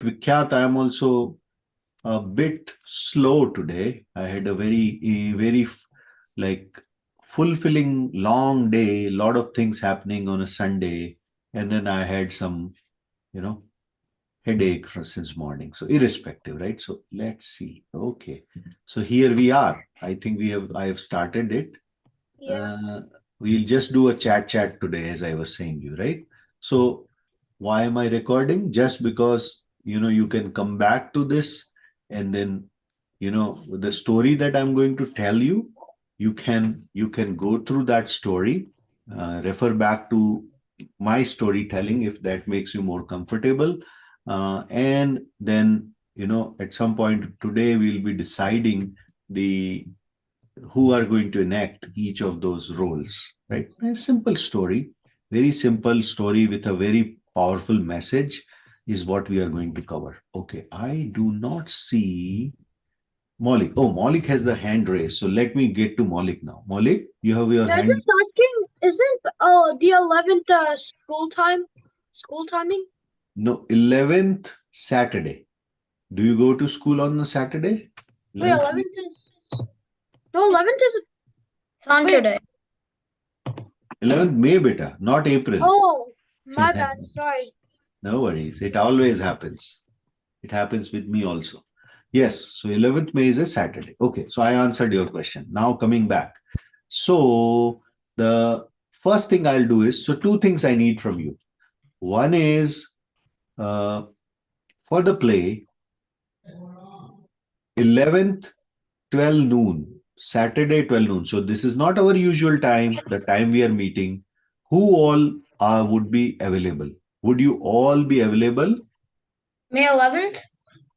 Vikhyat, I am also a bit slow today. I had a very like fulfilling long day, a lot of things happening on a Sunday, and then I had some, you know, headache since morning. So irrespective, right? So let's see. Okay, so here we are. I think I have started it. Yeah. We'll just do a chat today, as I was saying you, right? So why am I recording? Just because you can come back to this, and then the story that I'm going to tell you, you can go through that story, refer back to my storytelling if that makes you more comfortable, and then at some point today we'll be deciding the who are going to enact each of those roles, right? A simple story, very simple story with a very powerful message is what we are going to cover. Okay, I do not see Maulik. Oh, Maulik has the hand raised. So let me get to Maulik now. Maulik, you have your Yeah, hand. just asking, isn't the 11th school timing? No, 11th Saturday. Do you go to school on the Saturday? Wait, 11th, 11th is no 11th is wait. Saturday. 11th May, beta, not April. Oh, my bad. Sorry. No worries. It always happens. It happens with me also. Yes, so 11th May is a Saturday. Okay, so I answered your question. Now coming back. So the first thing I'll do is, so two things I need from you. One is uh, for the play, 11th, 12 noon, Saturday, 12 noon. So this is not our usual time, the time we are meeting. Who all would be available? Would you all be available May 11th?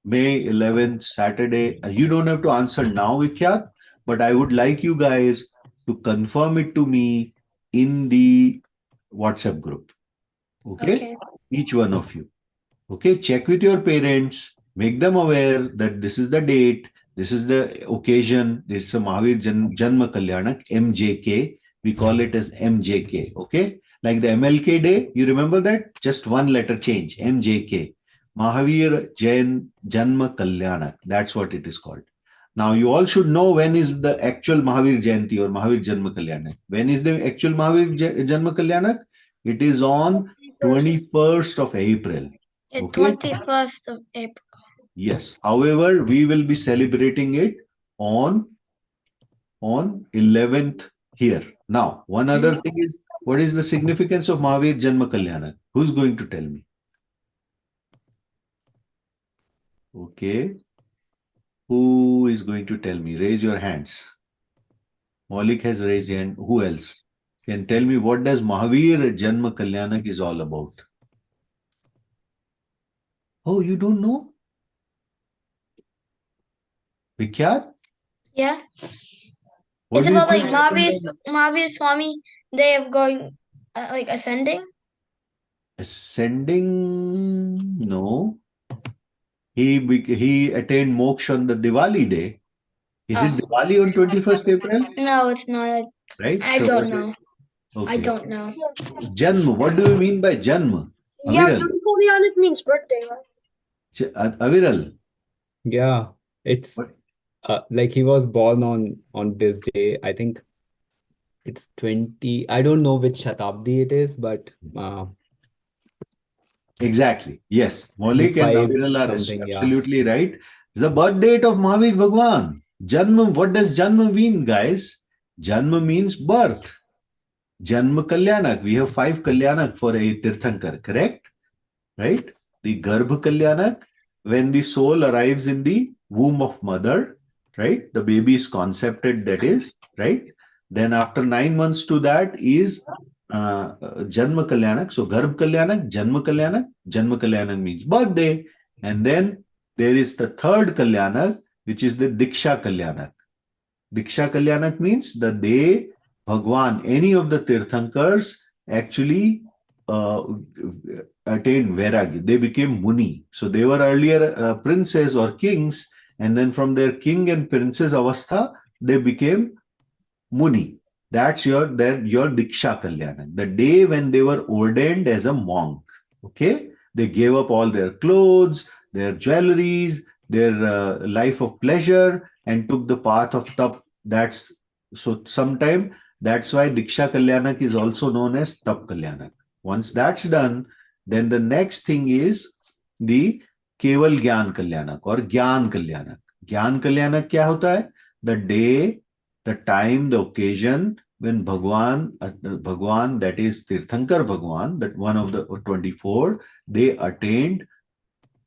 May 11th, Saturday? You don't have to answer now, Vikhyat, but I would like you guys to confirm it to me in the WhatsApp group. Okay? Okay. Each one of you. Okay? Check with your parents, make them aware that this is the date, this is the occasion. It's a Mahavir Janma Kalyanak, MJK. We call it as MJK. Okay? Like the MLK day, you remember that? Just one letter change, MJK. Mahavir Jain Janma Kalyanak. That's what it is called. Now, you all should know when is the actual Mahavir Jayanti or Mahavir Janma Kalyanak. When is the actual Mahavir Janma Kalyanak? It is on 21st of April. Okay. 21st of April. Yes. However, we will be celebrating it on 11th here. Now, one other thing is, what is the significance of Mahavir Janma Kalyana? Who's going to tell me? Okay. Who is going to tell me? Raise your hands. Maulik has raised hand. Who else? Can tell me what does Mahavir Janma Kalyanak is all about? Oh, you don't know? Vikhyat? Yeah. What It's do you about like think happened Mahavir Swami day of going like ascending. Ascending? No. He attained moksha on the Diwali day. Is it Oh. Diwali on 21st April? No, it's not. Right? I So don't know. I okay. don't know. Janma. What do you mean by Janma? Yeah, Aviral. John Kalyanik means birthday, right? Aviral. Yeah, it's What? like he was born on this day. I think it's 20. I don't know which Shatabdi it is, but Exactly. Yes. Maulik and 25 Aviral are something. Yeah. absolutely right. It's the birth date of Mahavir Bhagwan. Janma. What does Janma mean, guys? Janma means birth. Janma Kalyanak. We have 5 Kalyanak for a Tirthankar, correct? Right? The Garbha Kalyanak, when the soul arrives in the womb of mother, right? The baby is concepted, that is, right? Then after 9 months to that is Janma Kalyanak. So Garbh Kalyanak, Janma Kalyanak means birthday. And then there is the third Kalyanak, which is the Diksha Kalyanak. Diksha Kalyanak means the day Bhagwan, any of the Tirthankars actually attained Vairagya. They became Muni. So they were earlier princes or kings, and then from their king and princess avastha, they became Muni. That's your Diksha Kalyanak. The day when they were ordained as a monk. Okay? They gave up all their clothes, their jewelries, their life of pleasure, and took the path of tap. That's so sometime that's why Diksha Kalyanak is also known as Tap Kalyanak. Once that's done, then the next thing is the Keval Gyan Kalyanak or Gyan Kalyanak. Gyan Kalyanak क्या होता है? The day, the time, the occasion when Bhagwan, that is Tirthankar Bhagwan, that one of the 24, they attained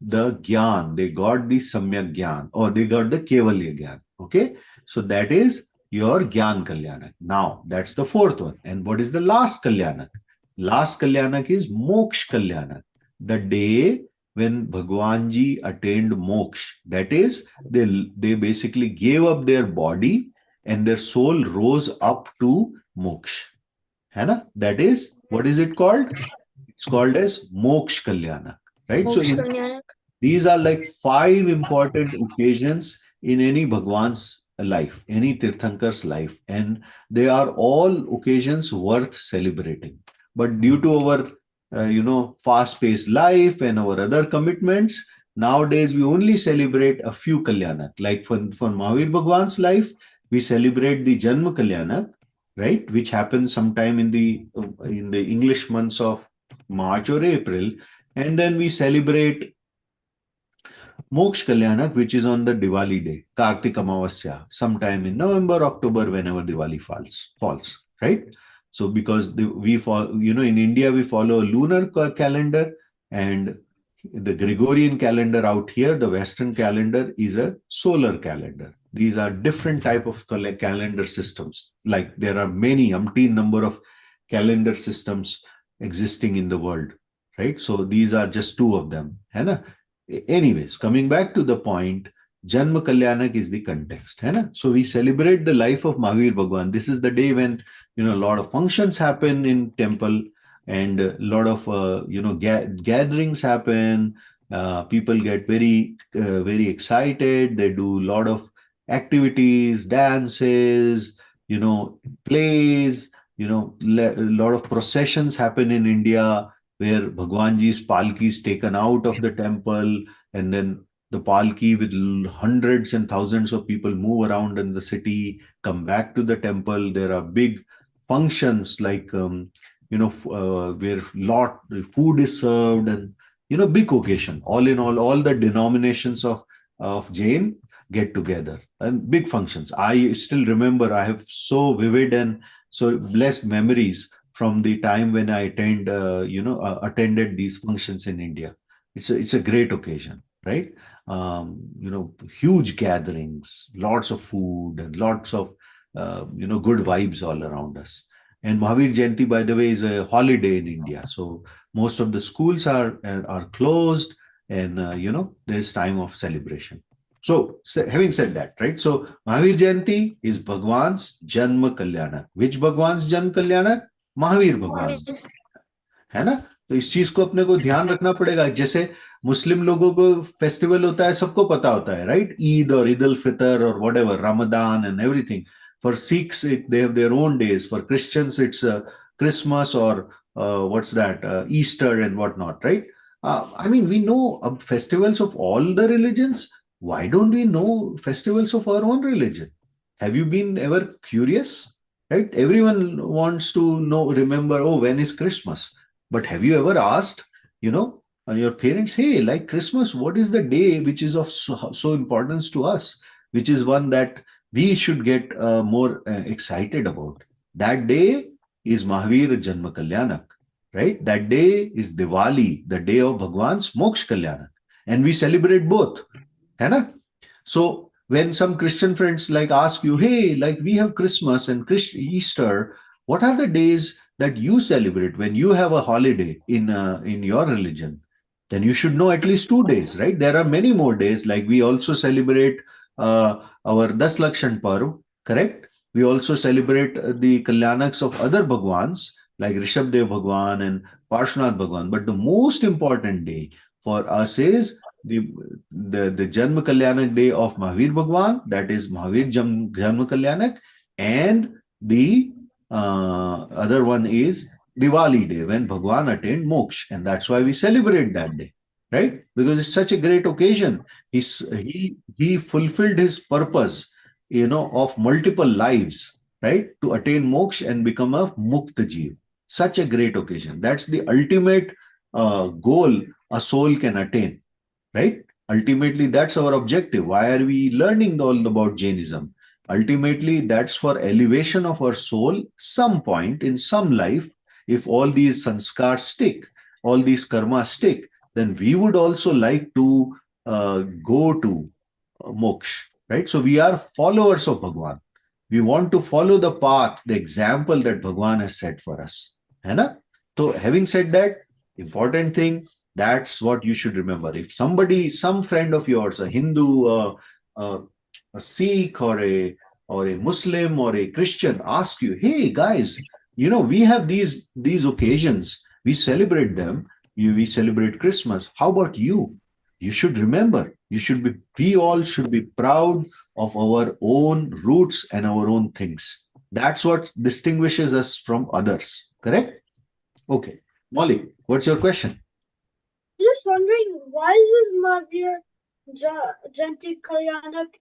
the Gyan, they got the Samyak Gyan or they got the Kevalya Gyan. Okay, so that is your Gyan Kalyanak. Now, that's the fourth one. And what is the last Kalyanak? Last Kalyanak is Moksh Kalyanak, the day when Bhagwanji attained moksha. That is, they basically gave up their body and their soul rose up to moksha. है ना? That is, what is it called? It's called as Moksha Kalyanak, right? So Moksha Kalyanak. these are like 5 important occasions in any Bhagwan's life, any Tirthankar's life, and they are all occasions worth celebrating. But due to our fast-paced life and our other commitments, nowadays we only celebrate a few Kalyanak. Like for Mahavir Bhagwan's life, we celebrate the Janma Kalyanak, right, which happens sometime in the English months of March or April, and then we celebrate Moksha Kalyanak, which is on the Diwali day, Kartik Amavasya, sometime in November, October, whenever Diwali falls, right? So because we follow, in India, we follow a lunar calendar, and the Gregorian calendar out here, the Western calendar is a solar calendar. These are different type of calendar systems. Like there are many, umpteen number of calendar systems existing in the world, right? So these are just 2 of them. है ना? Anyways, coming back to the point, Janma Kalyanak is the context. है ना? So we celebrate the life of Mahavir Bhagwan. This is the day when a lot of functions happen in temple, and a lot of gatherings happen. People get very excited. They do a lot of activities, dances, plays. A lot of processions happen in India where Bhagwanji's palki is taken out of the temple, and then the palki with hundreds and thousands of people move around in the city, come back to the temple. There are big functions like where lot food is served, and big occasion. All in all the denominations of Jain get together and big functions. I still remember, I have so vivid and so blessed memories from the time when I attended these functions in India. It's a great occasion, right? Huge gatherings, lots of food, and lots of good vibes all around us. And Mahavir Jayanti, by the way, is a holiday in India. So most of the schools are closed, and there's time of celebration. So having said that, right? So Mahavir Jayanti is Bhagwan's Janma Kalyanak. Which Bhagwan's Janma Kalyanak? Mahavir भगवान, है ना? तो इस चीज को अपने को ध्यान रखना पड़ेगा. जैसे मुस्लिम लोगों को फेस्टिवल होता है, सबको पता होता है, राइट? ईद और ईद उल फितर और whatever, Ramzan and everything. For Sikhs, they have their own days. For Christians, it's Christmas or what's that? Easter and whatnot, right? I mean, we know festivals of all the religions. Why don't we know festivals of our own religion? Have you been ever curious? Right? Everyone wants to remember, when is Christmas? But have you ever asked, your parents, hey, like Christmas, what is the day which is of so importance to us? Which is one that we should get more excited about. That day is Mahavir Janma Kalyanak, right? That day is Diwali, the day of Bhagwan's Moksha Kalyanak. And we celebrate both. है ना? So when some Christian friends ask you, hey, like we have Christmas and Easter, what are the days that you celebrate when you have a holiday in your religion? Then you should know at least 2 days, right? There are many more days. Like we also celebrate our Das Lakshan Parv, correct? We also celebrate the Kalyanaks of other Bhagwans like Rishabdev Bhagwan and Parshvanath Bhagwan. But the most important day for us is the Janma Kalyanak day of Mahavir Bhagwan, that is Mahavir Janma Kalyanak, and the other one is Diwali day when Bhagwan attained moksha, and that's why we celebrate that day, right? Because it's such a great occasion. He fulfilled his purpose, of multiple lives, right? To attain moksha and become a mukta jeev. Such a great occasion. That's the ultimate goal a soul can attain, right? Ultimately, that's our objective. Why are we learning all about Jainism? Ultimately, that's for elevation of our soul some point in some life. If all these sanskars stick, all these karmas stick, then we would also like to go to moksha, right? So we are followers of Bhagwan. We want to follow the path, the example that Bhagwan has set for us. है ना? So having said that, important thing, that's what you should remember. If somebody, some friend of yours, a Hindu, uh, a Sikh, or a Muslim or a Christian, ask you, "Hey guys, we have these occasions. We celebrate them. We celebrate Christmas. How about you?" You should remember. We all should be proud of our own roots and our own things. That's what distinguishes us from others. Correct? Okay. Molly, what's your question? Just wondering, why is Mahavir Jayanti Kalyanak,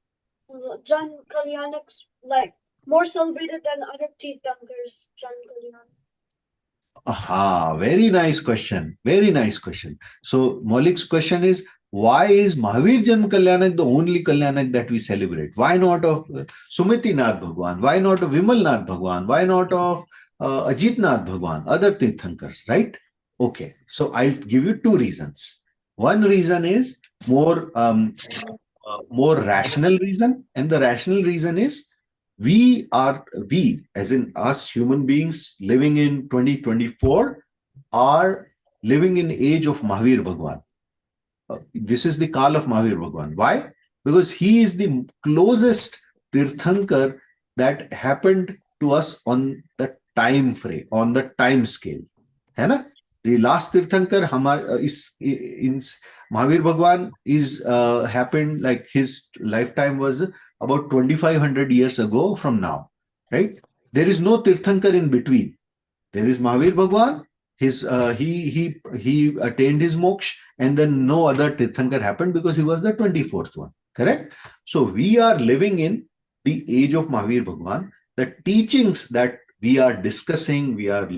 Jan Kalyanak's like more celebrated than other Tirthankars Jan Kalyanak? Aha, very nice question. Very nice question. So, Maulik's question is, why is Mahavir Janma Kalyanak the only Kalyanak that we celebrate? Why not of Sumiti Nath Bhagwan? Why not of Vimal Nath Bhagwan? Why not of Ajit Nath Bhagwan? Other Tirthankars, right? Okay, so I'll give you two reasons. One reason is more rational reason, and the rational reason is we as in us human beings living in 2024 are living in age of Mahavir Bhagwan. This is the call of Mahavir Bhagwan. Why? Because he is the closest Tirthankar that happened to us on the time frame, on the time scale. है ना? The last Tirthankar is in Mahavir Bhagwan is happened, like his lifetime was about 2500 years ago from now, right? There is no Tirthankar in between. There is Mahavir Bhagwan. He attained his moksha, and then no other Tirthankar happened because he was the 24th one. Correct? So we are living in the age of Mahavir Bhagwan. The teachings that we are discussing, we are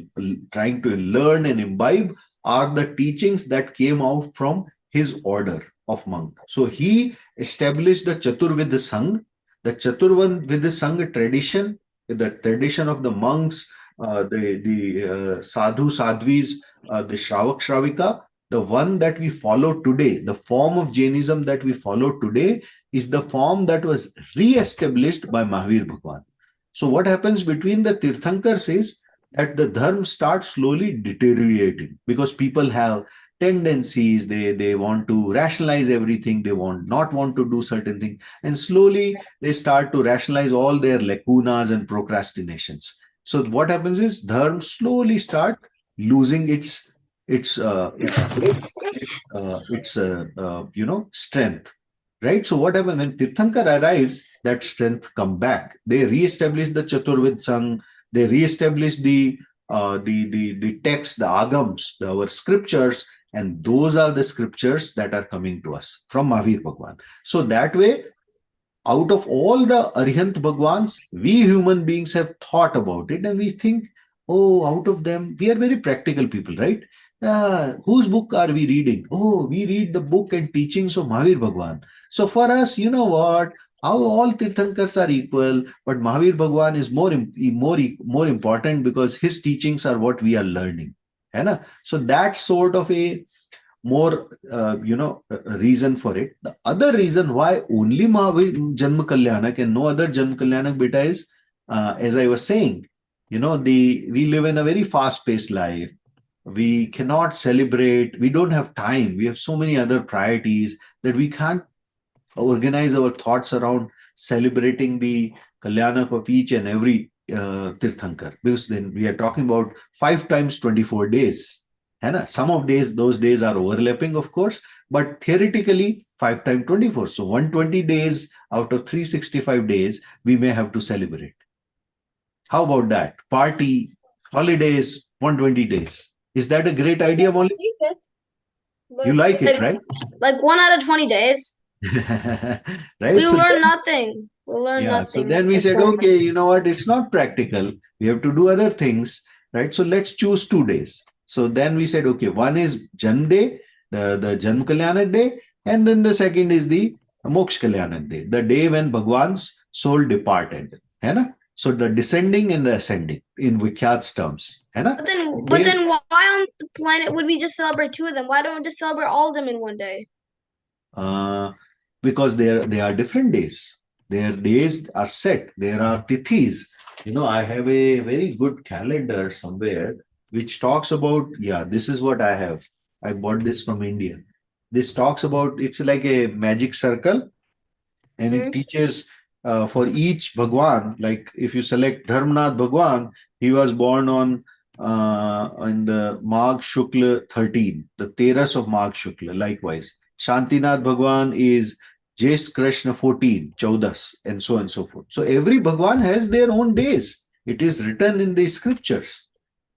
trying to learn and imbibe, are the teachings that came out from his order of monk. So he established the Chaturvidya Sangh, the Chaturvidya Sangh tradition, the tradition of the monks, the sadhu sadhvis, the shravak shravika. The one that we follow today, the form of Jainism that we follow today, is the form that was re-established by Mahavir Bhagwan. So what happens between the Tirthankars is that the dharma starts slowly deteriorating because people have tendencies, they want to rationalize everything, they not want to do certain things, and slowly they start to rationalize all their lacunas and procrastinations. So what happens is dharma slowly start losing its strength, right? So what happens when Tirthankar arrives, that strength come back. They re-establish the Chaturvid Sangh. They re-establish the text, the agams, our scriptures, and those are the scriptures that are coming to us from Mahavir Bhagwan. So that way, out of all the Arihant Bhagwans, we human beings have thought about it and we think, oh, out of them, we are very practical people, right? Whose book are we reading? Oh, we read the book and teachings of Mahavir Bhagwan. So for us, you know what? How all Tirthankars are equal, but Mahavir Bhagwan is more important because his teachings are what we are learning. है ना? So that's sort of a more reason for it. The other reason why only Mahavir Janma Kalyanak and no other Janma Kalyanak beta is, as I was saying, we live in a very fast-paced life. We cannot celebrate. We don't have time. We have so many other priorities that we can't organize our thoughts around celebrating the Kalyanak of each and every Tirthankar, because then we are talking about 5 times 24 days. Some of those days are overlapping, of course, but theoretically 5 times 24. So 120 days out of 365 days, we may have to celebrate. How about that? Party, holidays, 120 days. Is that a great idea, Molly? You like it, right? Like 1 out of 20 days. Right? We So learn then, nothing. We learn yeah, so nothing. then we said, except- okay, you know what? It's not practical. We have to do other things, right? So let's choose 2 days. So then we said, okay, one is Jan Day, the Jan Kalyanak Day, and then the second is the Moksha Kalyanak Day, the day when Bhagwan's soul departed. है ना? So the descending and the ascending in Vikhyat's terms. है ना? But then why on the planet would we just celebrate 2 of them? Why don't we just celebrate all of them in one day? Because they are different days. Their days are set. There are tithis. You know, I have a very good calendar somewhere which talks about, yeah, this is what I have. I bought this from India. This talks about, it's like a magic circle, and it teaches for each Bhagwan, like if you select Dharmnath Bhagwan, he was born on in the Magh Shukla 13, the Teras of Magh Shukla. Likewise, Shantinath Bhagwan is Jes Krishna 14, Chaudas, and so on and so forth. So every Bhagwan has their own days. It is written in the scriptures.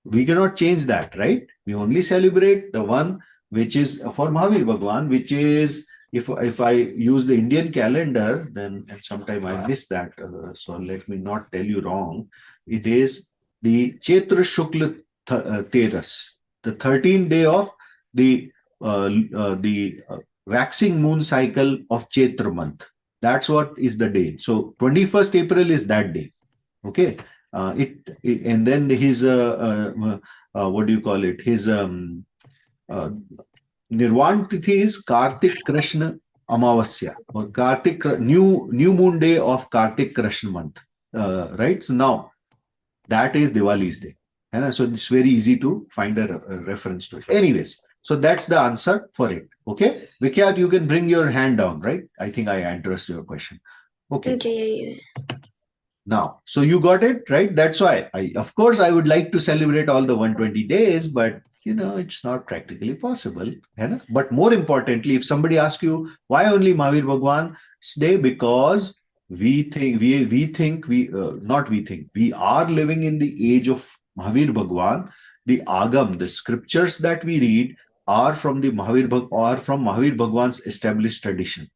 We cannot change that, right? We only celebrate the one which is for Mahavir Bhagwan, which is, if I use the Indian calendar, then and sometime I miss that. So let me not tell you wrong. It is the Chaitra Shukla Teras, the 13th day of the waxing moon cycle of Chaitra month. That's what is the day. So 21st April is that day. Okay. And then his what do you call it? His Nirvan Tithi is Kartik Krishna Amavasya, or Kartik new moon day of Kartik Krishna month. Right? So now that is Diwali's day. And so it's very easy to find a reference to it. Anyways, so that's the answer for it. Okay. Vikyat, you can bring your hand down, right? I think I addressed your question. Okay. Okay. Now, so you got it, right? That's why of course, I would like to celebrate all the 120 days, but it's not practically possible. But more importantly, if somebody asks you why only Mahavir Bhagwan's day, because we are living in the age of Mahavir Bhagwan. The Agam, the scriptures that we read are from Mahavir Bhagwan's established tradition.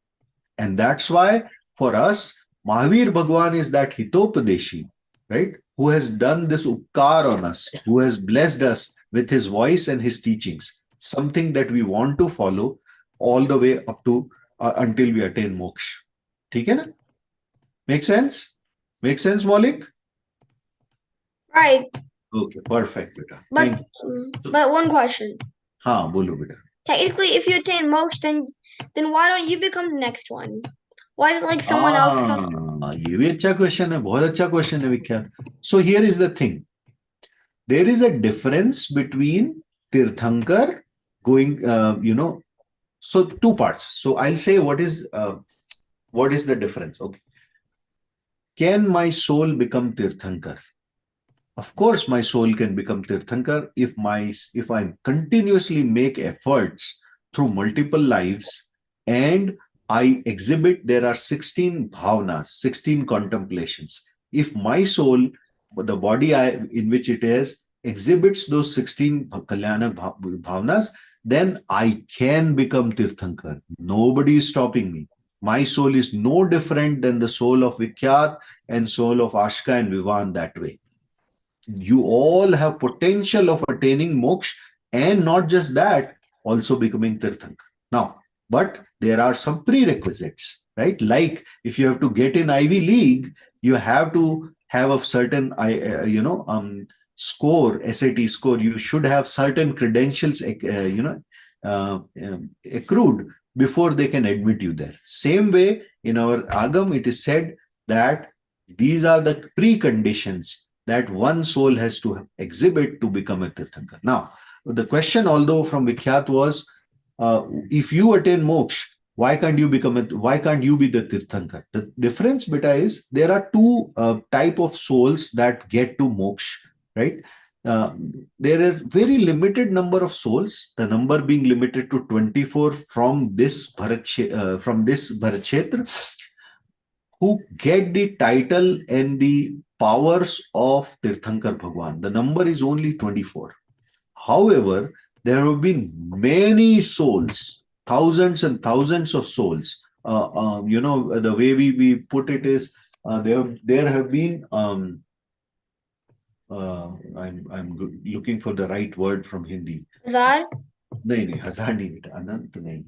And that's why for us, Mahavir Bhagwan is that Hitopadeshi, right? Who has done this uppkar on us, who has blessed us with his voice and his teachings, something that we want to follow all the way up to until we attain moksha. ठीक है ना? Make sense? Make sense, Maulik? Right. Okay, perfect, beta. But one question. हाँ, बोलो बेटा. Technically, if you attain moksha, then why don't you become the next one? Why is it like someone else come? ये भी अच्छा question है, बहुत अच्छा question है विख्यात. So here is the thing. There is a difference between Tirthankar going, so 2 parts. So I'll say what is the difference. Okay. Can my soul become Tirthankar? Of course, my soul can become Tirthankar if I continuously make efforts through multiple lives, and I exhibit, there are 16 bhavnas, 16 contemplations. If my soul, the body in which it is, exhibits those 16 Kalyana bhavnas, then I can become Tirthankar. Nobody is stopping me. My soul is no different than the soul of Vikyat and soul of Ashka and Vivan that way. You all have potential of attaining moksha, and not just that, also becoming Tirthankar. Now, but there are some prerequisites, right? Like if you have to get in Ivy League, you have to have a certain, score, SAT score. You should have certain credentials, accrued before they can admit you there. Same way, in our Agam, it is said that these are the preconditions that one soul has to exhibit to become a Tirthankar. Now, the question, although from Vikhyat, was, if you attain moksha, why can't you be the Tirthankar? The difference, beta, is there are 2 type of souls that get to moksha, right? There are very limited number of souls, the number being limited to 24 from this Bharat Kshetra, who get the title and the powers of Tirthankar Bhagwan. The number is only 24. However, There have been many souls, thousands and thousands of souls. The way we put it is there have been I'm looking for the right word from Hindi. Hazar? नहीं नहीं हजार नहीं बेटा अनंत नहीं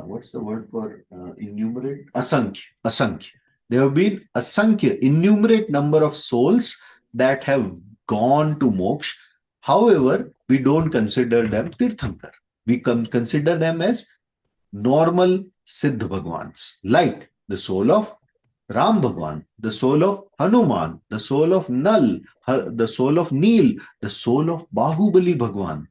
what's the word for innumerate असंख्य there have been asankhya innumerate number of souls that have gone to moksha. However, we don't consider them tirthankar. We consider them as normal siddh bhagwans, like the soul of Ram Bhagwan, the soul of Hanuman, the soul of Nal, the soul of Neel, the soul of Bahubali Bhagwan.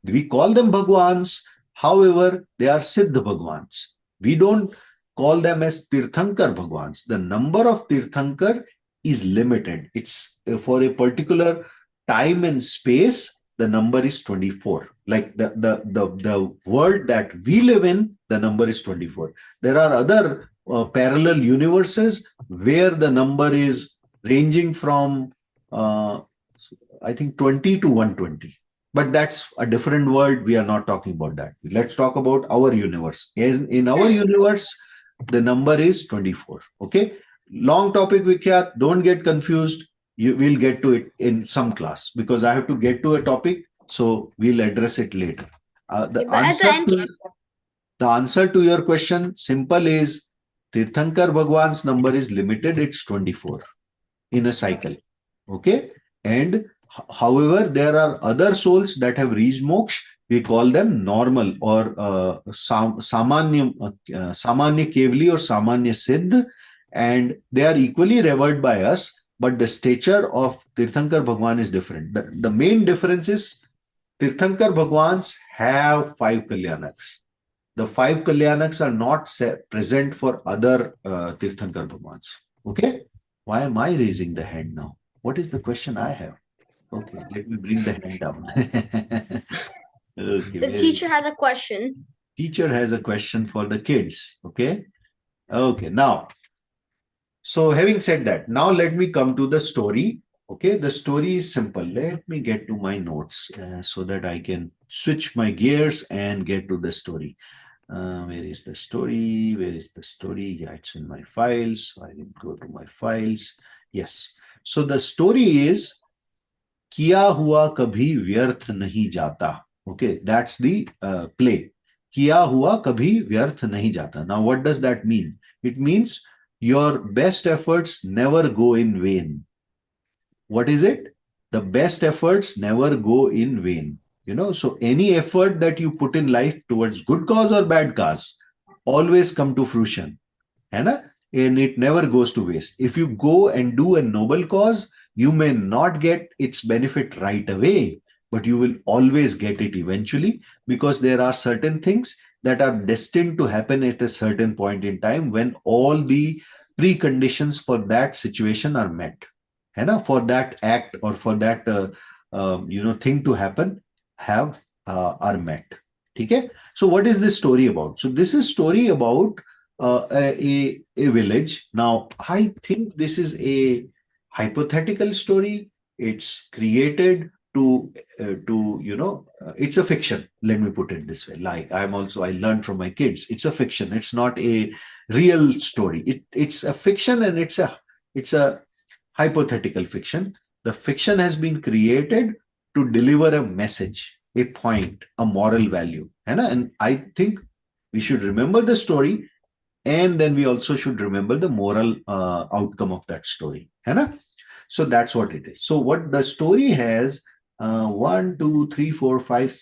We call them Bhagwans, however, they are Siddha Bhagwans. We don't call them as Tirthankar Bhagwans. The number of Tirthankar is limited. It's for a particular time and space, the number is 24. Like the world that we live in, the number is 24. There are other parallel universes where the number is ranging from, I think, 20 to 120. But that's a different world. We are not talking about that. Let's talk about our universe. In our universe, the number is 24. Okay. Long topic, Vikyat. Don't get confused. You will get to it in some class because I have to get to a topic. So we'll address it later. The answer to your question, simple is Tirthankar Bhagwan's number is limited. It's 24 in a cycle. Okay. And however, there are other souls that have reached moksha. We call them normal or samanya kevli or samanya siddh, and they are equally revered by us. But the stature of Tirthankar Bhagwan is different. The main difference is Tirthankar Bhagwans have 5 Kalyanaks. The 5 Kalyanaks are not present for other Tirthankar Bhagwans. Okay? Why am I raising the hand now? What is the question I have? Okay, let me bring the hand down. Okay, The teacher has a question. Teacher has a question for the kids. Okay. Okay. Now, so having said that, now let me come to the story. Okay, the story is simple. Let me get to my notes so that I can switch my gears and get to the story. Where is the story? Where is the story? Yeah, it's in my files. I will go to my files. Yes. So the story is किया हुआ कभी व्यर्थ नहीं जाता. Okay, that's the play. किया हुआ कभी व्यर्थ नहीं जाता. Now, what does that mean? It means your best efforts never go in vain. What is it? The best efforts never go in vain. So any effort that you put in life towards good cause or bad cause always come to fruition. And it never goes to waste. If you go and do a noble cause, you may not get its benefit right away, but you will always get it eventually because there are certain things that are destined to happen at a certain point in time when all the preconditions for that situation are met. For that act or for that thing to happen are met. Okay? So what is this story about? So this is story about a village. Now, I think this is a hypothetical story. It's created to it's a fiction. Let me put it this way. Like I learned from my kids. It's a fiction. It's not a real story. It's a fiction and it's a hypothetical fiction. The fiction has been created to deliver a message, a point, a moral value. And I think we should remember the story and then we also should remember the moral outcome of that story. So that's what it is. So what the story has, 1, 2, 3, 4, 5,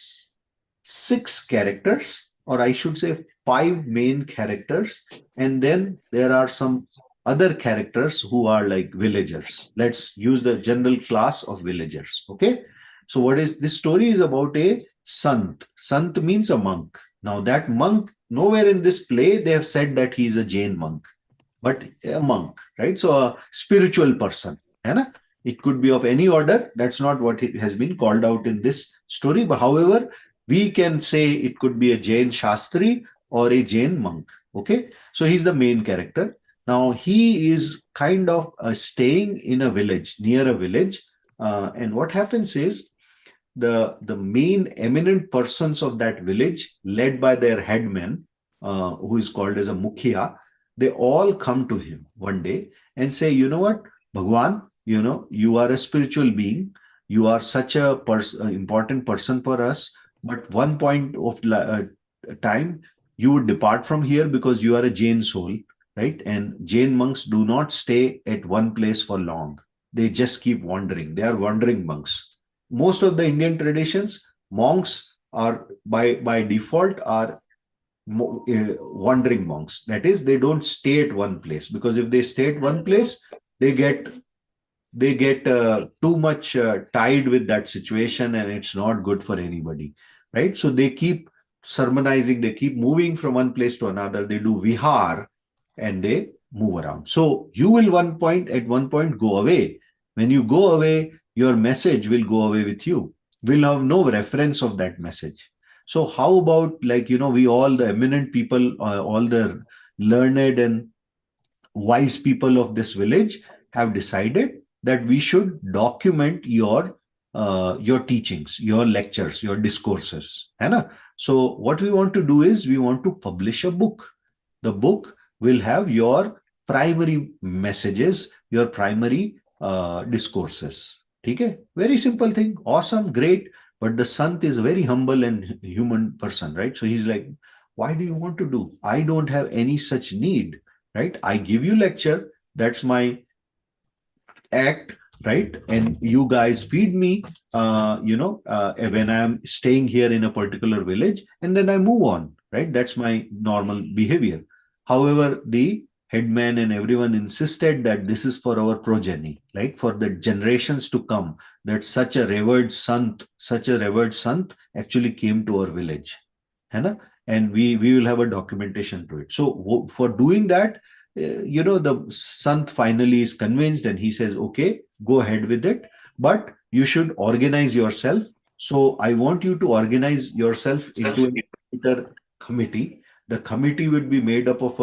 6 characters, or I should say 5 main characters. And then there are some other characters who are like villagers. Let's use the general class of villagers. Okay. So what is this story is about a sant. Sant means a monk. Now that monk, nowhere in this play, they have said that he is a Jain monk, but a monk, right? So a spiritual person. It could be of any order. That's not what it has been called out in this story. But however, we can say it could be a Jain Shastri or a Jain monk. Okay. So he's the main character. Now he is kind of staying in a village, near a village. And what happens is the main eminent persons of that village, led by their headman, who is called as a Mukhya, they all come to him one day and say, you know what, Bhagwan, you are a spiritual being. You are such a important person for us. But one point of time, you would depart from here because you are a Jain soul, right? And Jain monks do not stay at one place for long. They just keep wandering. They are wandering monks. Most of the Indian traditions, monks are by default are wandering monks. That is, they don't stay at one place, because if they stay at one place, they get too much tied with that situation, and it's not good for anybody, right? So they keep sermonizing, they keep moving from one place to another. They do vihar and they move around. So you will at one point go away. When you go away, your message will go away with you. We'll have no reference of that message. So how about, like, we all, the eminent people, all the learned and wise people of this village have decided that we should document your teachings, your lectures, your discourses. Hai. So what we want to do is we want to publish a book. The book will have your primary messages, your primary discourses. Okay? Very simple thing. Awesome, great. But the Sant is a very humble and human person, right? So he's like, why do you want to do? I don't have any such need, right? I give you lecture. That's my act, right? And you guys feed me, when I'm staying here in a particular village, and then I move on, right? That's my normal behavior. However, the headman and everyone insisted that this is for our progeny, like for the generations to come, that such a revered sant actually came to our village. And we will have a documentation to it. So for doing that, the Sant finally is convinced and he says, okay, go ahead with it, but you should organize yourself. So I want you to organize yourself into a committee. The committee would be made up of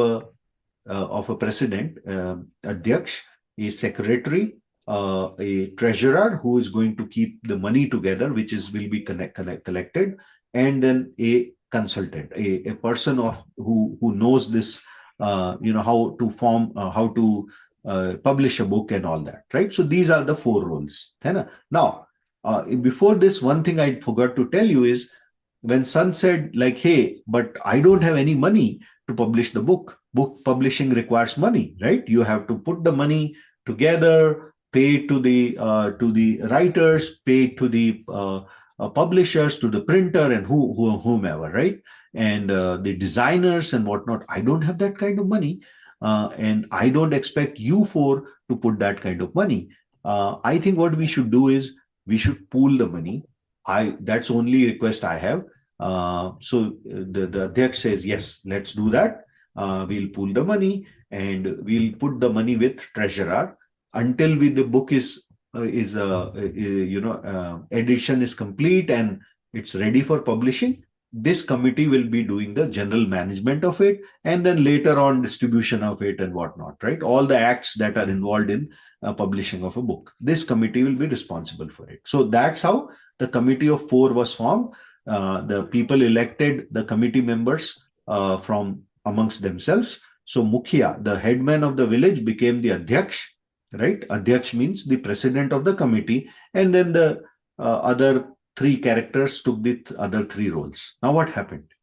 a president, Adhyaksh, a secretary, a treasurer who is going to keep the money together, which will be collected, and then a consultant, a person who knows this, how to publish a book and all that, right? So these are the 4 roles. Now, before this, one thing I forgot to tell you is, when Sant said, like, hey, but I don't have any money to publish the book. Book publishing requires money, right? You have to put the money together, pay to the writers, pay to the publishers, to the printer, and whomever, right? And the designers and whatnot. I don't have that kind of money, and I don't expect you to put that kind of money. I think what we should do is we should pool the money. That's only request I have. So the Adhyaksh says, yes, let's do that. We'll pool the money and we'll put the money with treasurer until the book is edition is complete and it's ready for publishing. This committee will be doing the general management of it, and then later on distribution of it and whatnot, right? All the acts that are involved in publishing of a book. This committee will be responsible for it. So that's how the committee of 4 was formed. The people elected the committee members from amongst themselves. So Mukhya, the headman of the village, became the Adhyaksh, right? Adhyaksh means the president of the committee, and then the other 3 characters took the other 3 roles. Now what happened?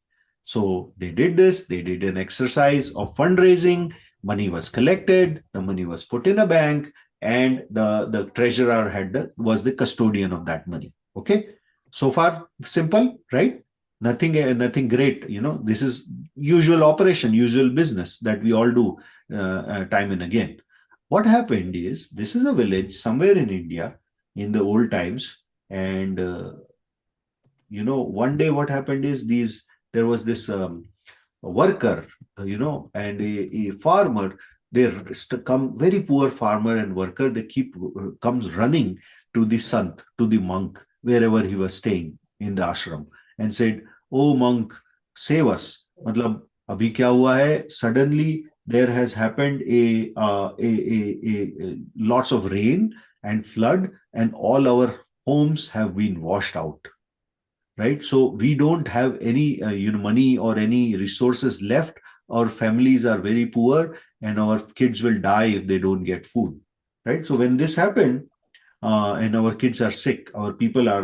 So they did this, they did an exercise of fundraising, money was collected, the money was put in a bank, and the treasurer was the custodian of that money. Okay, so far simple, right? Nothing great. This is usual operation, usual business that we all do time and again. What happened is, this is a village somewhere in India in the old times, and one day what happened is, there was this worker, and a farmer. They come, very poor farmer and worker, they comes running to the Sant, to the monk, wherever he was staying in the ashram, and said, oh monk, save us. Matlab, abhi kya hua hai? Suddenly there has happened a lots of rain and flood, and all our homes have been washed out, right? So we don't have any money or any resources left. Our families are very poor, and our kids will die if they don't get food, right? So when this happened, and our kids are sick, our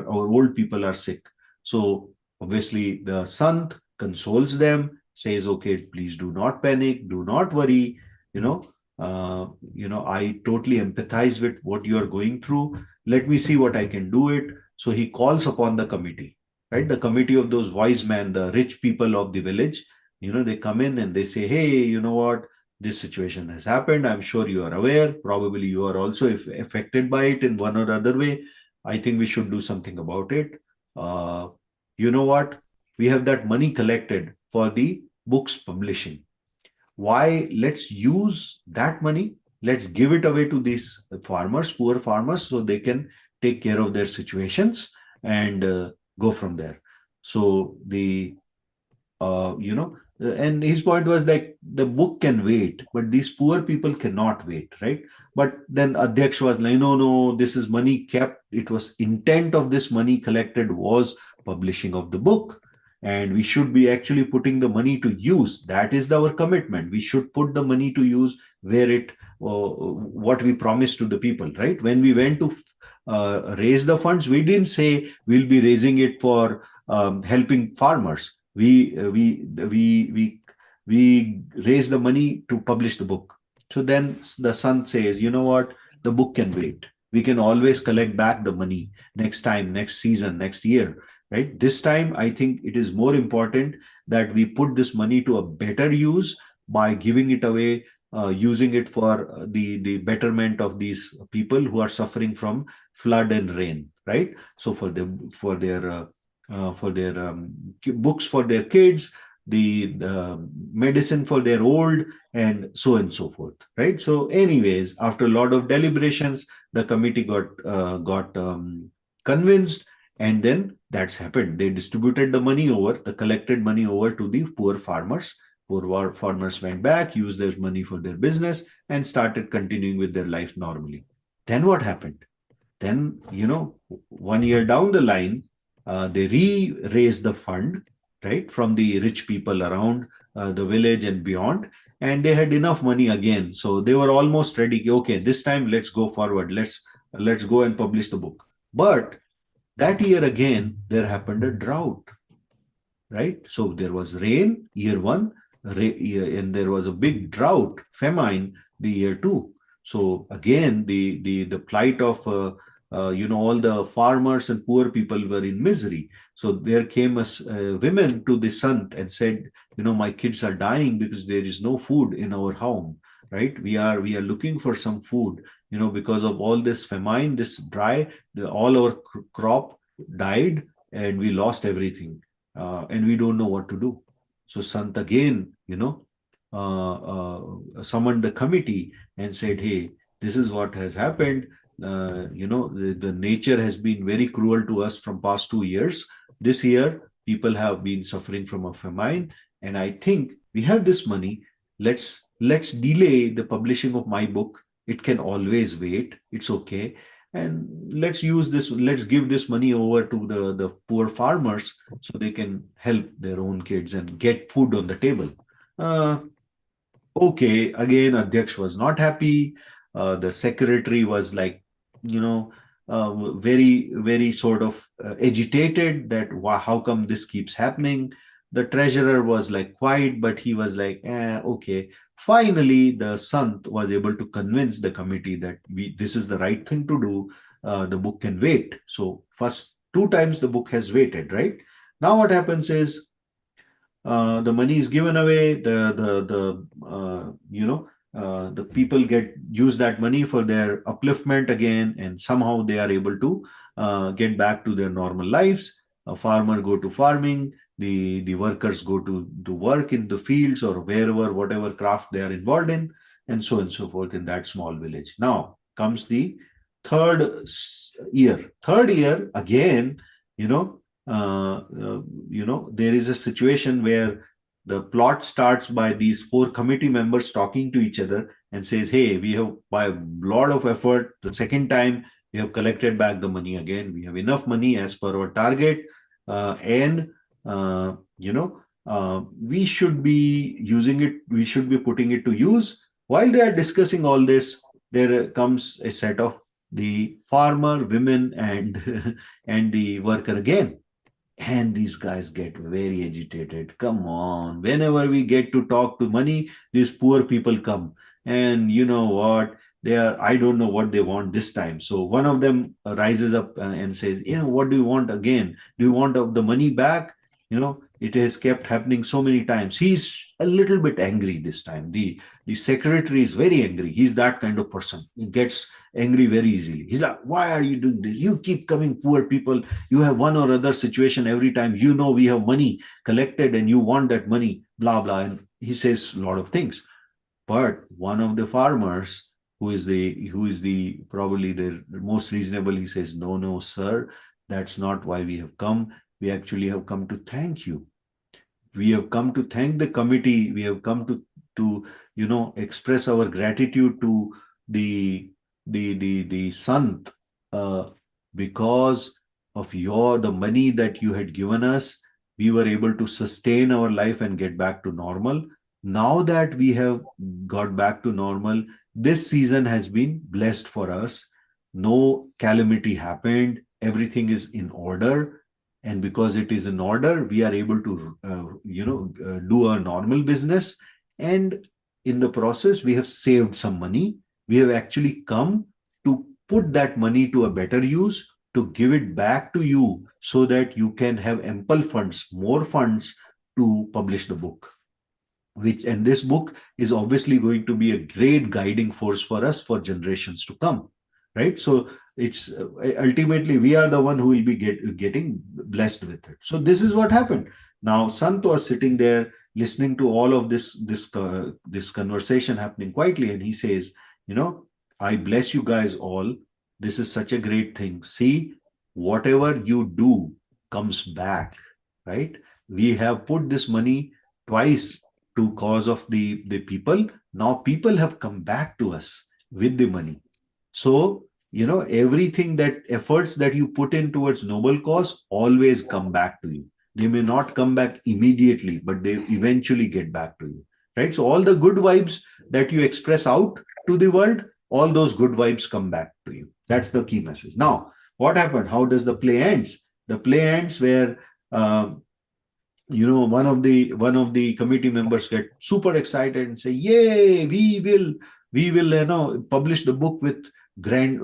old people are sick. So obviously the sant consoles them, says, okay, please do not panic, do not worry, you know, I totally empathize with what you are going through. Let me see what I can do it. So he calls upon the committee, right? The committee of those wise men, the rich people of the village, they come in and they say, hey, you know what? This situation has happened. I'm sure you are aware. Probably you are also affected by it in one or other way. I think we should do something about it. Uh, you know what? We have that money collected for the books publishing. Why? Let's use that money. Let's give it away to these farmers, poor farmers, so they can take care of their situations and go from there. So and his point was like the book can wait, but these poor people cannot wait, right? But then Adhyaksh was like, no, no, this is money kept. It was intent of this money collected was publishing of the book. And we should be actually putting the money to use. That is our commitment. We should put the money to use where what we promised to the people, right? When we went to raise the funds, we didn't say we'll be raising it for helping farmers. We raise the money to publish the book. So then the son says, you know what, the book can wait. We can always collect back the money next time, next season, next year, right? This time I think it is more important that we put this money to a better use by giving it away, using it for the betterment of these people who are suffering from flood and rain, right? So for their books for their kids, the medicine for their old, and so forth, right? So, anyways, after a lot of deliberations, the committee got convinced, and then that's happened. They distributed the collected money over to the poor farmers. Poor farmers went back, used their money for their business, and started continuing with their life normally. Then what happened? Then, 1 year down the line, they raised the fund, right, from the rich people around the village and beyond. And they had enough money again. So they were almost ready. Okay, this time let's go forward. Let's go and publish the book. But that year again, there happened a drought, right? So there was rain year one, and there was a big drought, famine the year two. So again, the plight of all the farmers and poor people were in misery. So there came a women to the sant and said, my kids are dying because there is no food in our home, right? We are looking for some food, because of all this famine, this dry, all our crop died, and we lost everything, and we don't know what to do. So Sant again, summoned the committee and said, hey, this is what has happened. The nature has been very cruel to us from past 2 years. This year, people have been suffering from a famine, and I think we have this money. Let's delay the publishing of my book. It can always wait. It's okay. And let's give this money over to the poor farmers so they can help their own kids and get food on the table. Okay, again, Adhyaksh was not happy. The secretary was like, very, very sort of agitated that how come this keeps happening. The treasurer was like quiet, but he was like, okay. Finally, the sant was able to convince the committee that this is the right thing to do. The book can wait. So first 2 times the book has waited, right? Now what happens is the money is given away. The people use that money for their upliftment again, and somehow they are able to get back to their normal lives. A farmer go to farming, the workers go to work in the fields or wherever, whatever craft they are involved in, and so forth in that small village. Now comes the third year. Third year again, there is a situation where the plot starts by these 4 committee members talking to each other and says, hey, we have, by a lot of effort, the second time We have collected back the money again. We have enough money as per our target, and we should be using it. We should be putting it to use. While they are discussing all this, there comes a set of the farmer, women, and and the worker again. And these guys get very agitated. Come on. Whenever we get to talk to money, these poor people come. And you know what? I don't know what they want this time. So one of them rises up and says, what do you want again? Do you want the money back? It has kept happening so many times. He's a little bit angry this time. The secretary is very angry. He's that kind of person. He gets angry very easily. He's like, why are you doing this? You keep coming, poor people. You have one or other situation every time. We have money collected and you want that money, blah, blah. And he says a lot of things. But one of the farmers, who is the probably the most reasonable, he says, no, sir, that's not why we have come. We actually have come to thank you. We have come to thank the committee. We have come to express our gratitude to the Sant, because of the money that you had given us. We were able to sustain our life and get back to normal. Now that we have got back to normal, this season has been blessed for us. No calamity happened. Everything is in order. And because it is in order, we are able to, do our normal business. And in the process, we have saved some money. We have actually come to put that money to a better use, to give it back to you so that you can have ample funds, more funds to publish the book. And this book is obviously going to be a great guiding force for us for generations to come, right? So it's ultimately we are the one who will be getting blessed with it. So this is what happened. Now Sant was sitting there listening to all of this conversation happening quietly, and he says, I bless you guys all. This is such a great thing. See, whatever you do comes back, right? We have put this money twice to cause of the people. Now people have come back to us with the money. So, everything that efforts that you put in towards noble cause always come back to you. They may not come back immediately, but they eventually get back to you, right? So all the good vibes that you express out to the world, all those good vibes come back to you. That's the key message. Now, what happened? How does the play ends? The play ends where one of the committee members get super excited and say, yay, we will publish the book with grand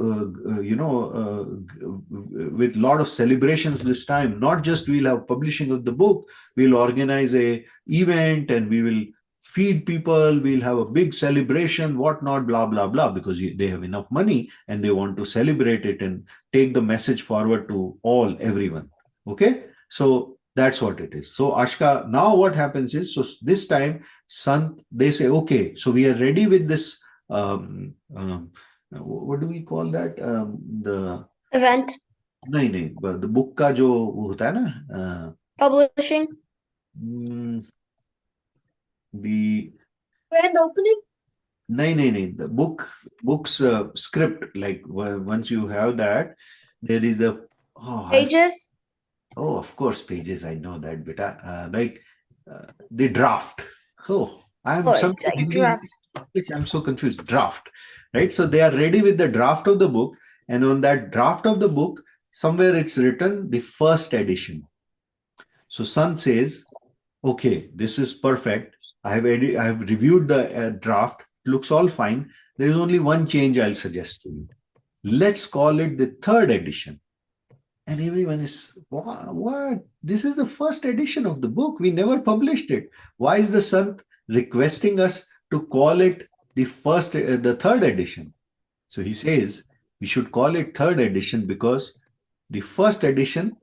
with lot of celebrations this time. Not just we'll have publishing of the book, we'll organize a event and we will feed people, we'll have a big celebration, whatnot, blah blah blah, because they have enough money and they want to celebrate it and take the message forward to everyone. Okay, so that's what it is. So Ashka, now what happens is, so this time they say, okay, so we are ready with this what do we call that, the Event. नहीं the book का जो वो होता है ना, Publishing. the Grand opening? नहीं the book's script, like once you have that, there is a Pages. Oh, of course, pages. I know that, beta. The draft. Oh, I'm Draft. I'm so confused. Draft, right? So they are ready with the draft of the book, and on that draft of the book, somewhere it's written the first edition. So Sant says, "Okay, this is perfect. I have reviewed the draft. It looks all fine. There is only one change I'll suggest to you. Let's call it the third edition." And everyone is, what? This is the first edition of the book. We never published it. Why is the Sant requesting us to call it the third edition? So he says, we should call it third edition because the first edition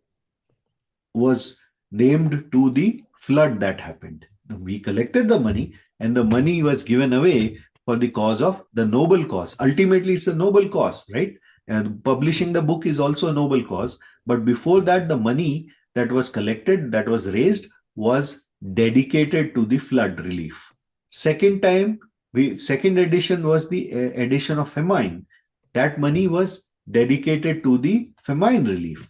was named to the flood that happened. We collected the money and the money was given away for the cause of the noble cause. Ultimately, it's a noble cause, right? And publishing the book is also a noble cause. But before that, the money that was collected, that was raised, was dedicated to the flood relief. Second edition was the edition of famine. That money was dedicated to the famine relief.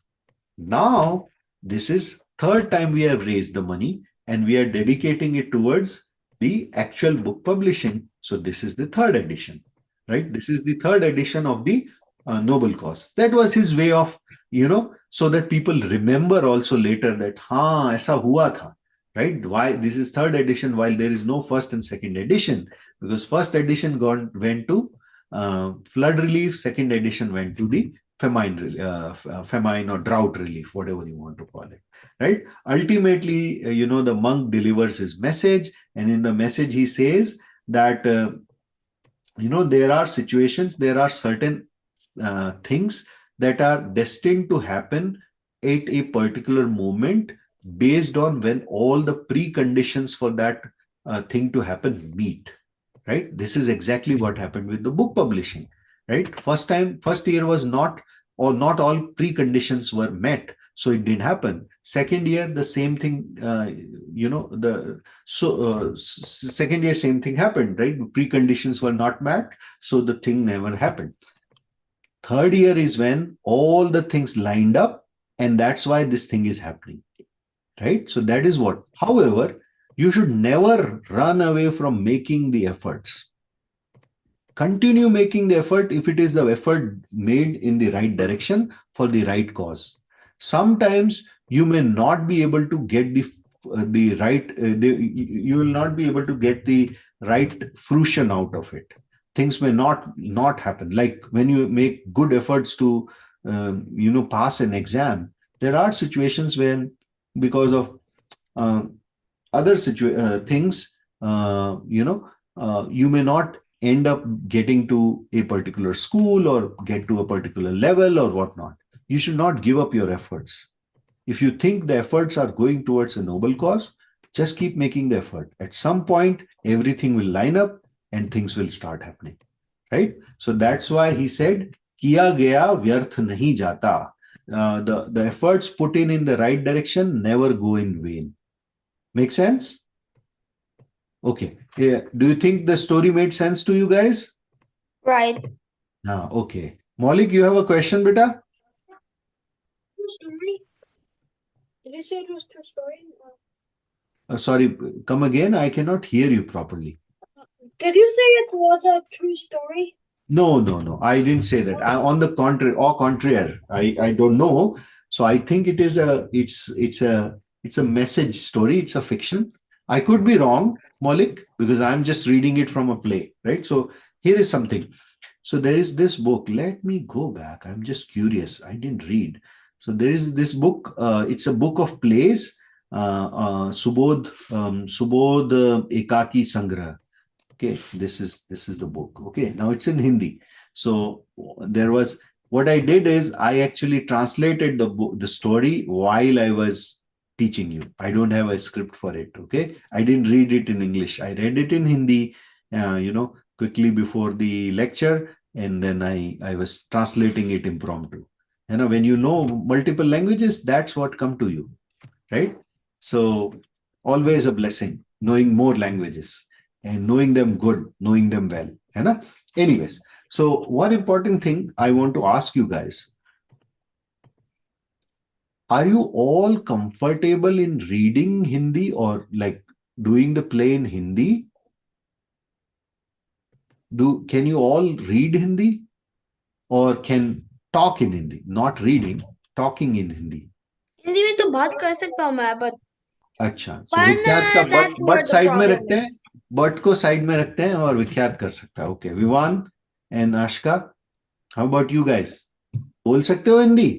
Now, this is third time we have raised the money and we are dedicating it towards the actual book publishing. So this is the third edition, right? This is the third edition of the noble cause. That was his way of, so that people remember also later that, ha, aisa hua tha, right? Why this is third edition while there is no first and second edition, because first edition went to flood relief, second edition went to the famine or drought relief, whatever you want to call it, right? Ultimately, the monk delivers his message, and in the message he says that there are situations, there are certain things that are destined to happen at a particular moment based on when all the preconditions for that thing to happen meet, right? This is exactly what happened with the book publishing, right? First year was not, or not all preconditions were met, so it didn't happen. Second year, the same thing, second year, same thing happened, right? Preconditions were not met, so the thing never happened. Third year is when all the things lined up, and that's why this thing is happening, right? So that is what. However, you should never run away from making the efforts. Continue making the effort if it is the effort made in the right direction for the right cause. Sometimes you may not be able to get you will not be able to get the right fruition out of it. Things may not happen. Like when you make good efforts to pass an exam, there are situations when, because of other things, you may not end up getting to a particular school or get to a particular level or whatnot. You should not give up your efforts. If you think the efforts are going towards a noble cause, just keep making the effort. At some point, everything will line up and things will start happening, right? So that's why he said, "Kiya gaya vyarth nahi jata." The efforts put in the right direction never go in vain. Make sense? Okay. Yeah. Do you think the story made sense to you guys? Right. Okay. Maulik, you have a question, beta? True story. Did you say it was true story? Sorry, come again. I cannot hear you properly. Did you say it was a true story? No. I didn't say that. On the contrary, I don't know. So I think it's a message story. It's a fiction. I could be wrong, Maulik, because I'm just reading it from a play, right? So here is something. So there is this book. Let me go back. I'm just curious. I didn't read. So there is this book. It's a book of plays. Subodh Ekaki Sangrah. Okay, this is the book. Okay, now it's in Hindi. So there was, what I did is I actually translated the story while I was teaching you. I don't have a script for it. Okay, I didn't read it in English. I read it in Hindi, quickly before the lecture, and then I was translating it impromptu. When you know multiple languages, that's what come to you, right? So always a blessing knowing more languages and knowing them good, knowing them well. Anyways, so one important thing I want to ask you guys, are you all comfortable in reading Hindi or like doing the play in Hindi? Can you all read Hindi or can talk in Hindi? Not reading, talking in Hindi. Hindi में तो बात कर सकता हूँ मैं, but अच्छा, so पढ़ना, विख्यात का that's but where the side में problem रखते हैं, is. बट को साइड में रखते हैं और विख्यात कर सकता है. Okay, Vivaan and Aashka, how about you guys? बोल सकते हो हिंदी?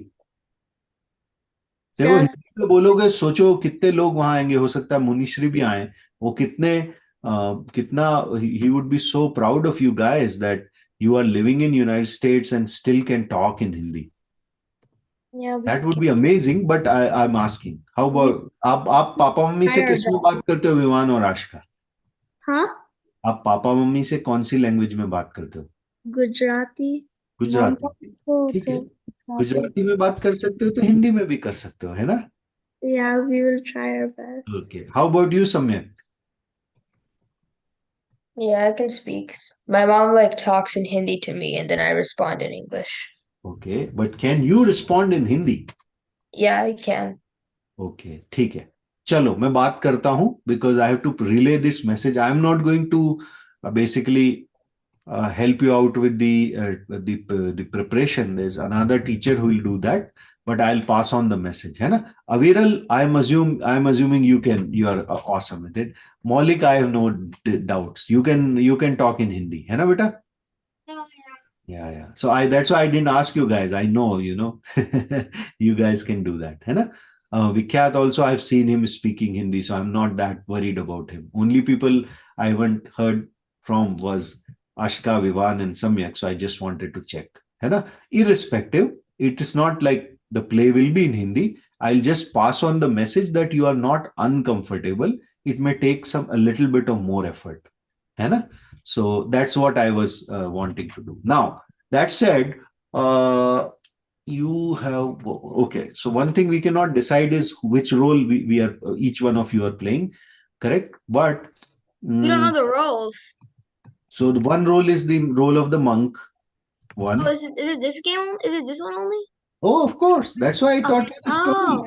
देखो, Yes. हिंदी में बोलोगे, सोचो कितने लोग वहां आएंगे. हो सकता है मुनिश्री भी आए. वो कितना he would be so proud of you guys that you are living in United States and still can talk in Hindi. Yeah. That would be amazing, but I'm asking, how about आप papa mummy से किस में बात करते हो, विवान और आशका? हाँ? आप पापा मम्मी से कौन सी लैंग्वेज में बात करते हो? गुजराती. गुजराती. ठीक है, गुजराती में बात कर सकते हो तो हिंदी में भी कर सकते हो, है ना? Yeah, we will try our best. Okay. How about you, Samyak? Yeah, I can speak. My mom like talks in Hindi to me and then I respond in English. Okay, but can you respond in Hindi? Yeah, I can. Okay, ठीक है. चलो मैं बात करता हूं because I have to relay this message. I am not going to basically help you out with the preparation. There's another teacher who will do that, but I'll pass on the message. है ना? Aviral, I'm assuming you are awesome with it. Maulik, I have no doubts. You can talk in Hindi. है ना बेटा? Oh, Yeah, yeah. So that's why I didn't ask you guys. I know, you guys can do that. है ना? Vikhyat also, I've seen him speaking Hindi, so I'm not that worried about him. Only people I haven't heard from was Ashka, Vivan, and Samyak. So I just wanted to check. है ना? Irrespective, it is not like the play will be in Hindi. I'll just pass on the message that you are not uncomfortable. It may take a little bit of more effort. है ना? So that's what I was wanting to do. Now, that said, you have, okay. So one thing we cannot decide is which role we are, each one of you are playing, correct? But We don't know the roles. so the one role is the role of the monk. One. Oh, is it this game? Is it this one only? Oh, of course. That's why I taught you the story. Oh,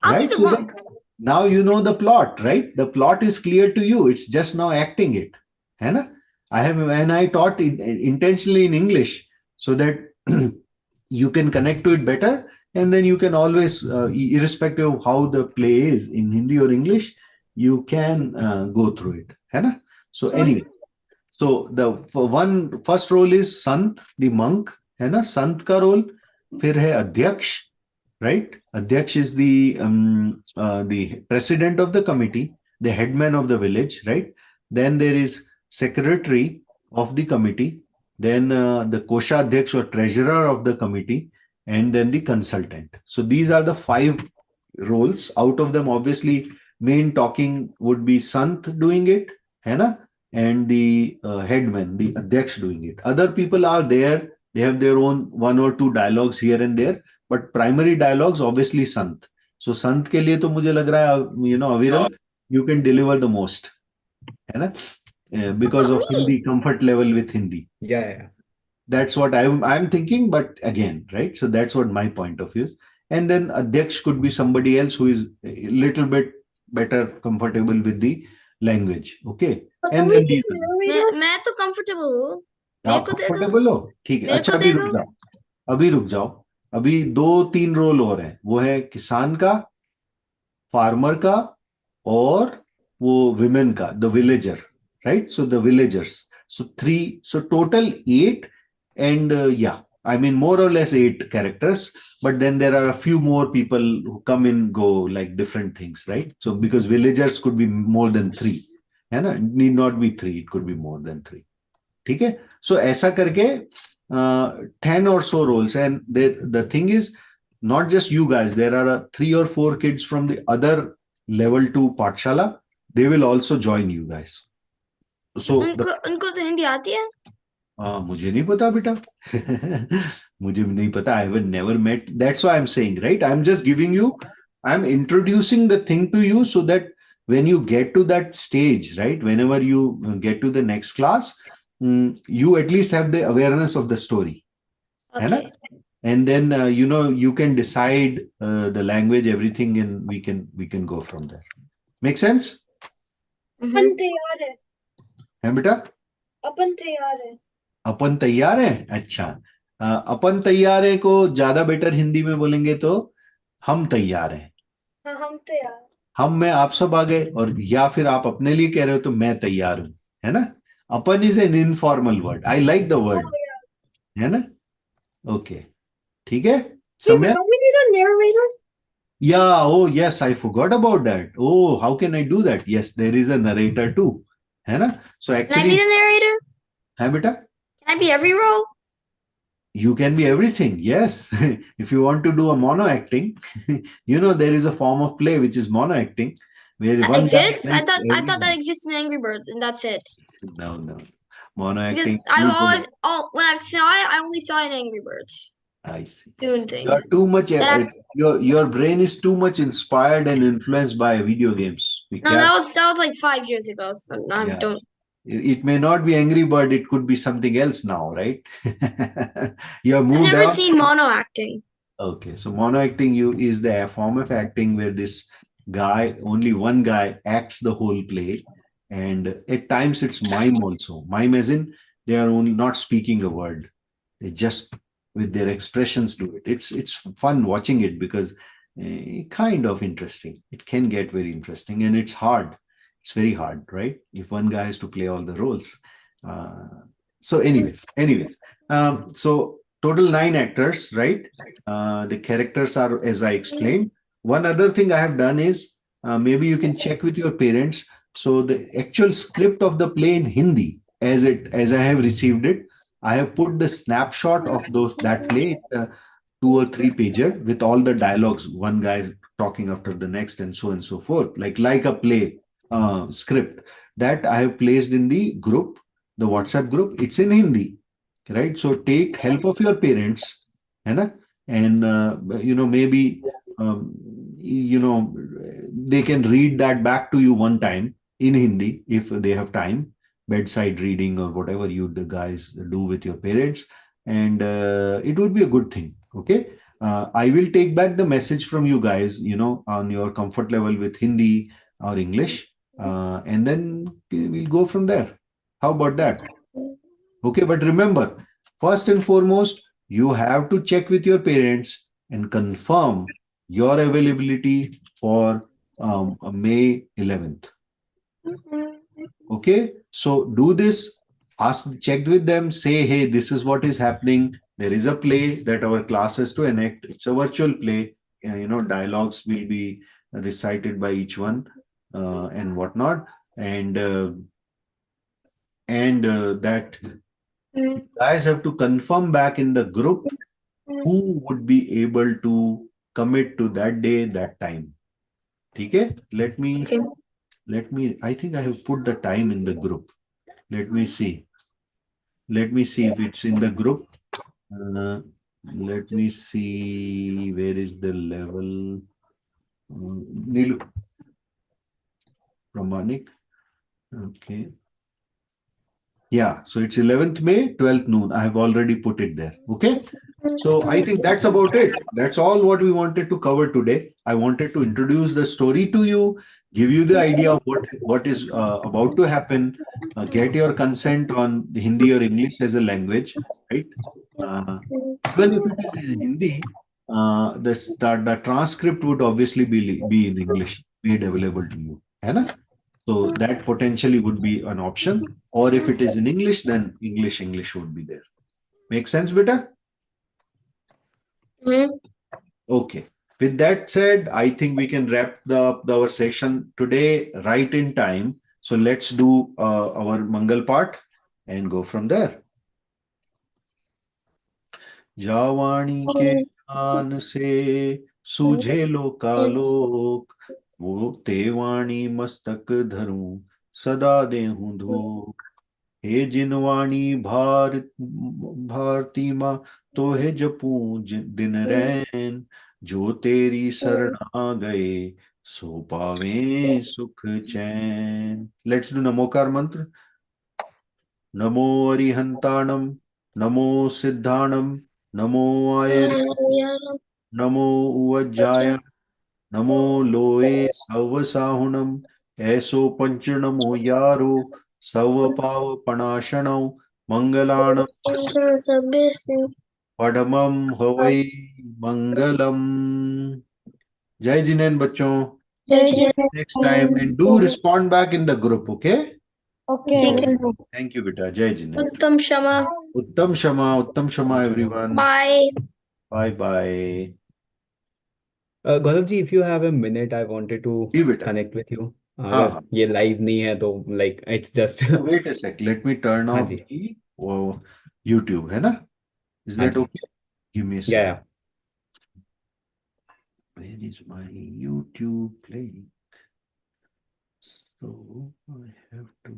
I'll Right? be the So that monk. now you know the plot, right? The plot is clear to you. It's just now acting it. है ना? I taught it intentionally in English so that you can connect to it better, and then you can always, irrespective of how the play is in Hindi or English, you can go through it. है ना? So anyway, so the first role is Sant, the monk. है ना? Sant का role. फिर है अध्यक्ष. Right? Adhyaksh is the president of the committee, the headman of the village, right? Then there is secretary of the committee, then the Koshadhyaksh or treasurer of the committee, and then the consultant. So these are the 5 roles. Out of them, obviously, main talking would be Sant doing it, है ना? And the headman, the Adhyaksh doing it. Other people are there. They have their own 1 or 2 dialogues here and there. But primary dialogues, obviously, Sant. So Sant के लिए तो मुझे लग रहा है, Aviral, you can deliver the most, है ना? Because of Hindi comfort level with Hindi. Yeah. That's what I'm thinking. But again, right? So that's what my point of view is. And then Adhyaksh could be somebody else who is a little bit better comfortable with the language. Okay. And then these मैं तो comfortable हूँ. आप मेरे को दे दो. comfortable हो? ठीक है. मेरे अच्छा को अभी दे रुक दो. जाओ. अभी रुक जाओ. अभी 2-3 रोल और हैं. वो है किसान का, फार्मर का, और वो विमेन का, the villager, right? So the villagers. So 3, so total 8, and yeah, I mean more or less 8 characters, but then there are a few more people who come in, go like different things, right? So because villagers could be more than 3, है ना? Need not be 3, it could be more than 3. ठीक है? So ऐसा करके 10 or so roles, and the thing is, not just you guys, there are 3 or 4 kids from the other level 2 Pathshala. They will also join you guys. So उनको तो हिंदी आती है? मुझे नहीं पता बेटा. मुझे नहीं पता. I have never met. That's why I'm saying, right? I'm just giving you, I'm introducing the thing to you so that when you get to that stage, right? Whenever you get to the next class, you at least have the awareness of the story. है ना? Okay. And then you can decide the language, everything, and we can go from there. Make sense? अपन तैयार है. है बेटा? अपन तैयार है. अपन तैयार है. अच्छा, अपन तैयार है को ज्यादा बेटर हिंदी में बोलेंगे तो हम तैयार हैं. हाँ, हम तैयार. हम में आप सब आ गए, और या फिर आप अपने लिए कह रहे हो तो मैं तैयार हूं, है ना? अपन is an informal word. I like the word, है ना? ओके, ठीक है. समय. Don't we need a narrator? Yeah, oh yes, I forgot about that. Oh, how can I do that? Yes, there is a narrator too, है ना? So Can I actually, be the narrator? है बेटा? Can I be every role? You can be everything, yes. If you want to do a mono acting, there is a form of play which is mono acting, where That one guy exists? I plays thought everything. that exists in Angry Birds, and that's it. No. Mono Because acting. when I saw it, I only saw it in Angry Birds. I see. Doing thing. You're too much. That Your brain is too much inspired and influenced by video games. No, that was like 5 years ago. So I Yeah. don't. It may not be Angry Bird, it could be something else now, right? You have I've moved never on. seen mono acting. Okay, so mono acting you is the form of acting where this guy, only one guy, acts the whole play, and at times it's mime also. Mime as in they are only not speaking a word; they just with their expressions do it. It's fun watching it because kind of interesting. It can get very interesting, and it's hard. It's very hard, right? If one guy has to play all the roles. Uh, so total nine actors, right? The characters are as I explained. One other thing I have done is maybe you can check with your parents. So the actual script of the play in Hindi, as I have received it, I have put the snapshot of those that play, two or three pager with all the dialogues. One guy talking after the next, and so forth, like a play script that I have placed in the group, the WhatsApp group. It's in Hindi, right? So take help of your parents, है ना? And maybe um, you know they can read that back to you one time in Hindi if they have time, bedside reading or whatever you the guys do with your parents, and it would be a good thing. Okay, I will take back the message from you guys, on your comfort level with Hindi or English, and then we'll go from there. How about that? Okay, but remember, first and foremost, you have to check with your parents and confirm your availability for May 11th. Okay, so do this, ask, check with them, say, hey, this is what is happening. There is a play that our class has to enact. It's a virtual play. Dialogues will be recited by each one and whatnot. And that guys have to confirm back in the group who would be able to commit to that day, that time. Okay, Okay. let me, I think I have put the time in the group. Let me see. Let me see if it's in the group. Uh, Let me see where is the level. Nilu, Pramanik. Okay. Yeah, so it's 11th May, 12th noon. I have already put it there. Okay. So I think that's about it. That's all what we wanted to cover today. I wanted to introduce the story to you, give you the idea of what is about to happen, get your consent on Hindi or English as a language, right? Uh, Even if it is in Hindi, the transcript would obviously be in English, made available to you. है ना? So that potentially would be an option. Or if it is in English, then English would be there. Make sense, beta? Mhm. Okay. With that said, I think we can wrap our session today right in time. So let's do our Mangal part and go from there. जावाणी के ज्ञान से सूझे लोकालोक वो तेवाणी मस्तक धरूं सदा देहूं धूप हे जिनवाणी भारती माँ तो है जपूं दिन रैन जो तेरी शरण आ गए सो पावे सुख चैन लेट्स डू नमोकार मंत्र नमो अरिहंताणम नमो सिद्धाणम नमो आयर नमो उवज्जाय नमो लोए सव साहुणम ऐसो पंच नमो यारो सव पाव पणाशणौ मंगलाणं च पडमम हवै मंगलम जय जिनेन बच्चों next time and do respond back in the group okay ठीक है thank you beta jai jinesh uttam shama everyone bye bye bye Gaurav ji, if you have a minute, I wanted to ji बेटा connect with you. हाँ अगर हाँ ये live नहीं है तो like it's just wait a sec let me turn हाँ off ji, the YouTube है ना is हाँ that ji, okay give me a या sec या where is my YouTube playing so I have to